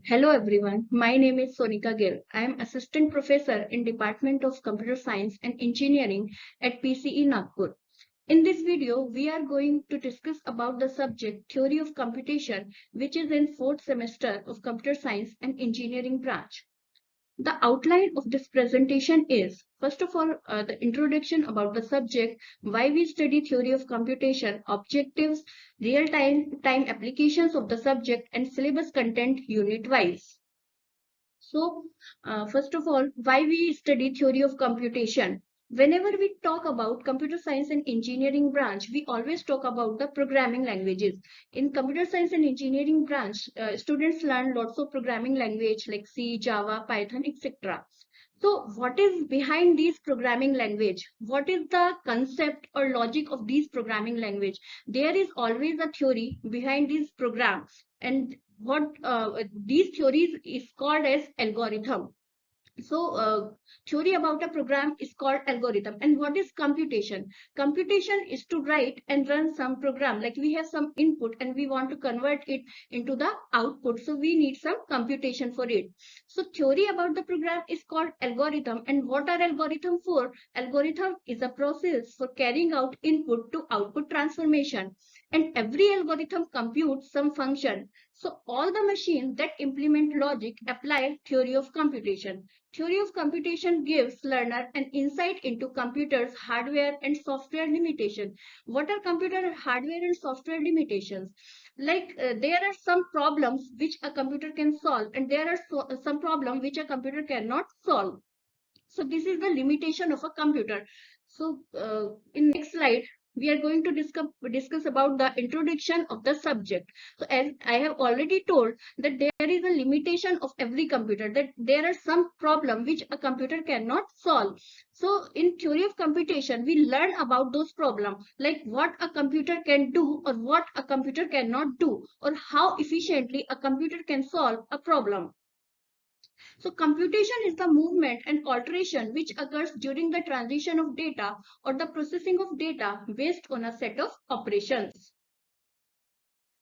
Hello everyone, my name is Sonika Gill. I am Assistant Professor in Department of Computer Science and Engineering at PCE Nagpur. In this video, we are going to discuss about the subject Theory of Computation, which is in 4th semester of Computer Science and Engineering branch. The outline of this presentation is, first of all, the introduction about the subject, why we study theory of computation, objectives, real-time applications of the subject, and syllabus content unit-wise. So, first of all, why we study theory of computation? Whenever we talk about computer science and engineering branch, we always talk about the programming languages. In computer science and engineering branch, students learn lots of programming language like C, Java, Python, etc. So what is behind these programming language? What is the concept or logic of these programming language? There is always a theory behind these programs, and what these theories is called as algorithm. So theory about a program is called algorithm. And what is computation? Computation is to write and run some program. Like we have some input and we want to convert it into the output. So we need some computation for it. So theory about the program is called algorithm. And what are algorithm for? Algorithm is a process for carrying out input to output transformation. And every algorithm computes some function. So all the machines that implement logic apply theory of computation. Theory of computation gives learner an insight into computers' hardware and software limitations. What are computer hardware and software limitations? Like there are some problems which a computer can solve, and there are some problems which a computer cannot solve. So this is the limitation of a computer. So in next slide, we are going to discuss about the introduction of the subject. So as I have already told that there is a limitation of every computer, that there are some problem which a computer cannot solve. So in theory of computation, we learn about those problems, like what a computer can do or what a computer cannot do, or how efficiently a computer can solve a problem. So computation is the movement and alteration which occurs during the transition of data or the processing of data based on a set of operations.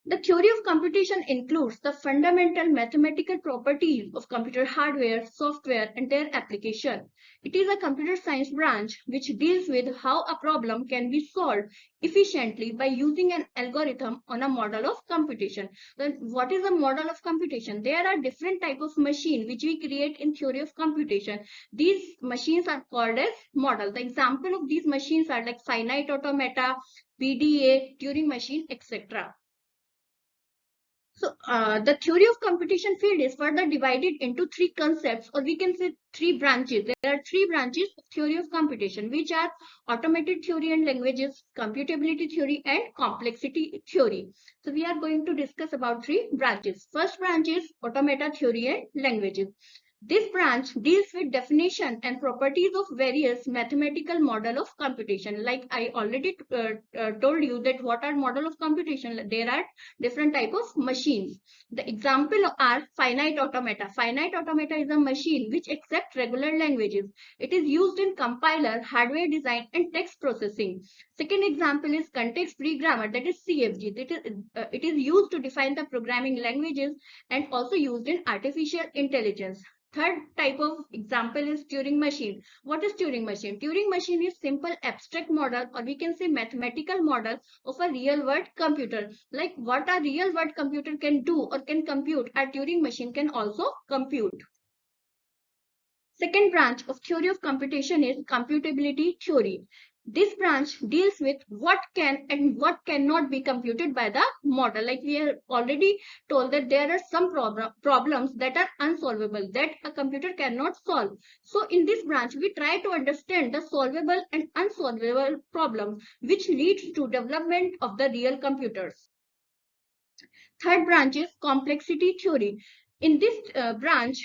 The theory of computation includes the fundamental mathematical properties of computer hardware, software, and their application. It is a computer science branch which deals with how a problem can be solved efficiently by using an algorithm on a model of computation. Then what is a model of computation? There are different types of machine which we create in theory of computation. These machines are called as model. The example of these machines are like finite automata, PDA, Turing machine, etc. So the theory of computation field is further divided into three concepts, or we can say three branches. There are three branches of theory of computation, which are automated theory and languages, computability theory, and complexity theory. So we are going to discuss about three branches. First branch is automata theory and languages. This branch deals with definition and properties of various mathematical model of computation. Like I already told you that what are model of computation? There are different type of machines. The example are finite automata. Finite automata is a machine which accepts regular languages. It is used in compiler, hardware design, and text processing. Second example is context-free grammar, that is CFG. It is used to define the programming languages and also used in artificial intelligence. Third type of example is Turing machine. What is Turing machine? Turing machine is simple abstract model, or we can say mathematical model of a real world computer. Like what a real world computer can do or can compute, a Turing machine can also compute. Second branch of theory of computation is computability theory. This branch deals with what can and what cannot be computed by the model. Like we have already told that there are some problems that are unsolvable, that a computer cannot solve. So in this branch, we try to understand the solvable and unsolvable problems, which leads to development of the real computers. Third branch is complexity theory. In this branch,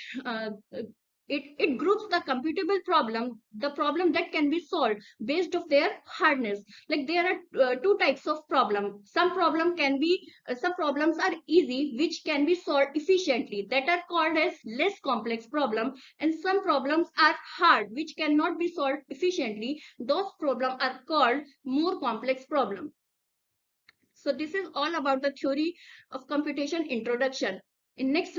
it groups the computable problem, the problem that can be solved based of their hardness. Like there are two types of problem. Some problems are easy, which can be solved efficiently, that are called as less complex problem, and some problems are hard, which cannot be solved efficiently. Those problems are called more complex problem. So this is all about the theory of computation introduction. In next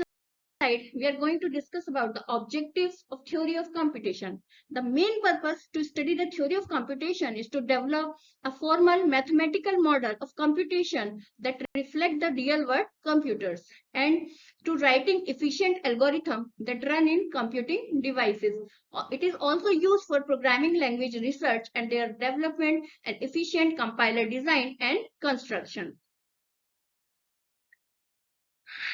we are going to discuss about the objectives of theory of computation. The main purpose to study the theory of computation is to develop a formal mathematical model of computation that reflect the real world computers and to writing efficient algorithm that run in computing devices. It is also used for programming language research and their development and efficient compiler design and construction.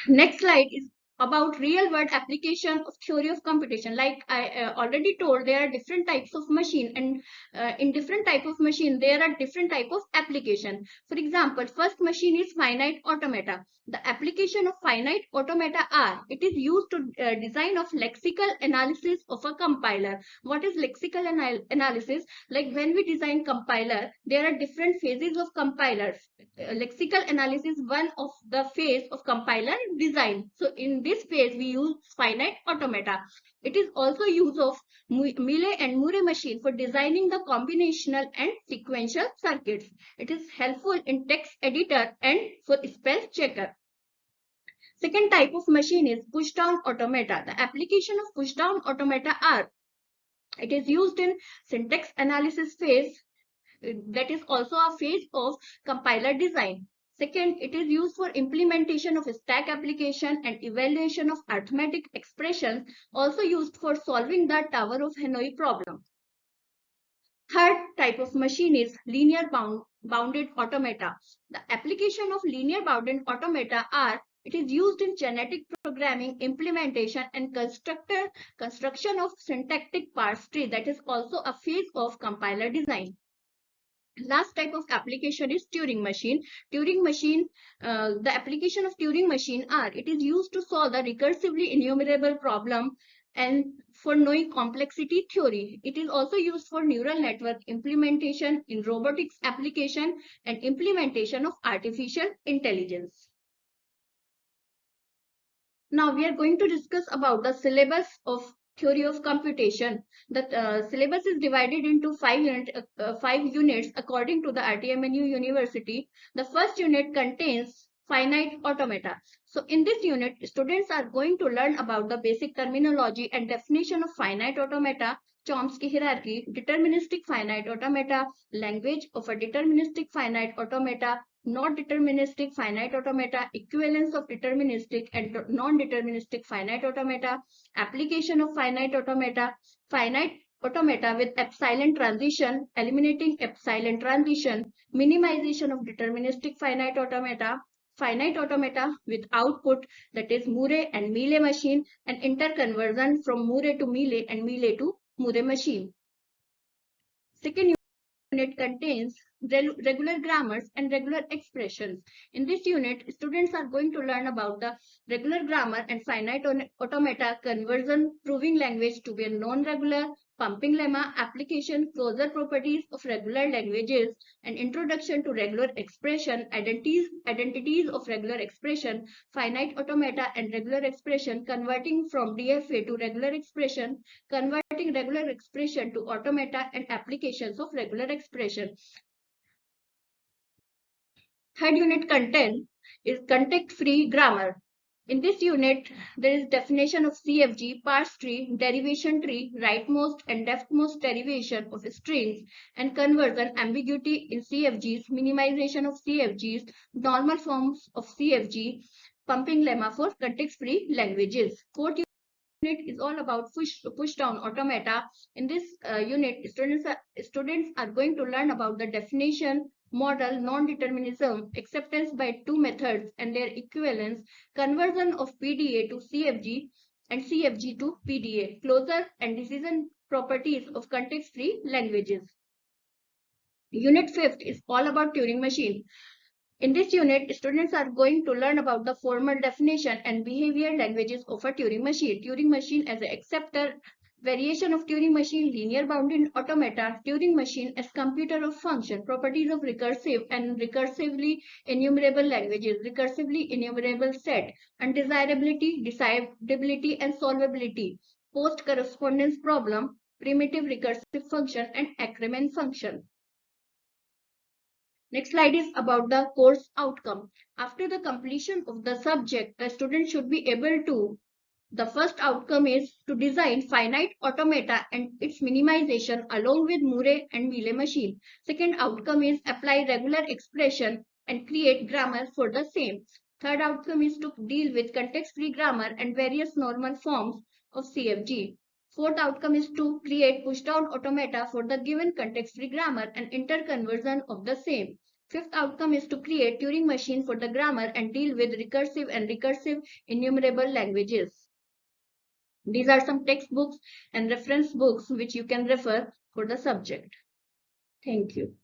Next slide is about real world application of theory of computation. Like I already told, there are different types of machine, and in different type of machine there are different type of application. For example, first machine is finite automata. The application of finite automata are, it is used to design of lexical analysis of a compiler. What is lexical analysis? Like when we design compiler, there are different phases of compilers. Lexical analysis one of the phase of compiler design. So in this phase we use finite automata. It is also use of Mealy and Murray machine for designing the combinational and sequential circuits. It is helpful in text editor and for spell checker. Second type of machine is push down automata. The application of push down automata are, it is used in syntax analysis phase, that is also a phase of compiler design. Second, it is used for implementation of stack application and evaluation of arithmetic expressions, also used for solving the Tower of Hanoi problem. Third type of machine is linear bounded automata. The application of linear bounded automata are, it is used in genetic programming, implementation, and construction of syntactic parse tree, that is also a phase of compiler design. Last type of application is Turing machine. The application of Turing machine are, it is used to solve the recursively enumerable problem and for knowing complexity theory. It is also used for neural network implementation in robotics application and implementation of artificial intelligence. Now we are going to discuss about the syllabus of theory of computation. The syllabus is divided into 5 units according to the RTMNU University. The first unit contains finite automata. So in this unit, students are going to learn about the basic terminology and definition of finite automata, Chomsky hierarchy, deterministic finite automata, language of a deterministic finite automata, not deterministic finite automata, equivalence of deterministic and non-deterministic finite automata, application of finite automata with epsilon transition, eliminating epsilon transition, minimization of deterministic finite automata with output, that is Murray and Mealy machine, and interconversion from Murray to Mealy and Mealy to Murray machine. Second unit contains regular grammars and regular expressions. In this unit, students are going to learn about the regular grammar and finite automata conversion, proving language to be a non-regular, pumping lemma, application, closure properties of regular languages, and introduction to regular expression, identities of regular expression, finite automata and regular expression, converting from DFA to regular expression, converting regular expression to automata, and applications of regular expression. Third unit content is context-free grammar. In this unit, there is definition of CFG, parse tree, derivation tree, rightmost and leftmost derivation of strings, and conversion, ambiguity in CFGs, minimization of CFGs, normal forms of CFG, pumping lemma for context-free languages. Fourth unit is all about push down automata. In this unit, students are going to learn about the definition, model, non-determinism, acceptance by two methods and their equivalence, conversion of PDA to CFG and CFG to PDA, closure and decision properties of context-free languages. Unit 5th is all about Turing machine. In this unit, students are going to learn about the formal definition and behavior languages of a Turing machine. Turing machine as an acceptor, variation of Turing machine, linear bounded automata, Turing machine as computer of function, properties of recursive and recursively enumerable languages, recursively enumerable set, undesirability, decidability, and solvability, post correspondence problem, primitive recursive function, and Ackermann function. Next slide is about the course outcome. After the completion of the subject, the student should be able to The first outcome is to design finite automata and its minimization along with Murray and Mealy machine. Second outcome is apply regular expression and create grammar for the same. Third outcome is to deal with context-free grammar and various normal forms of CFG. Fourth outcome is to create pushdown automata for the given context-free grammar and interconversion of the same. Fifth outcome is to create Turing machine for the grammar and deal with recursive and recursive enumerable languages. These are some textbooks and reference books which you can refer for the subject. Thank you.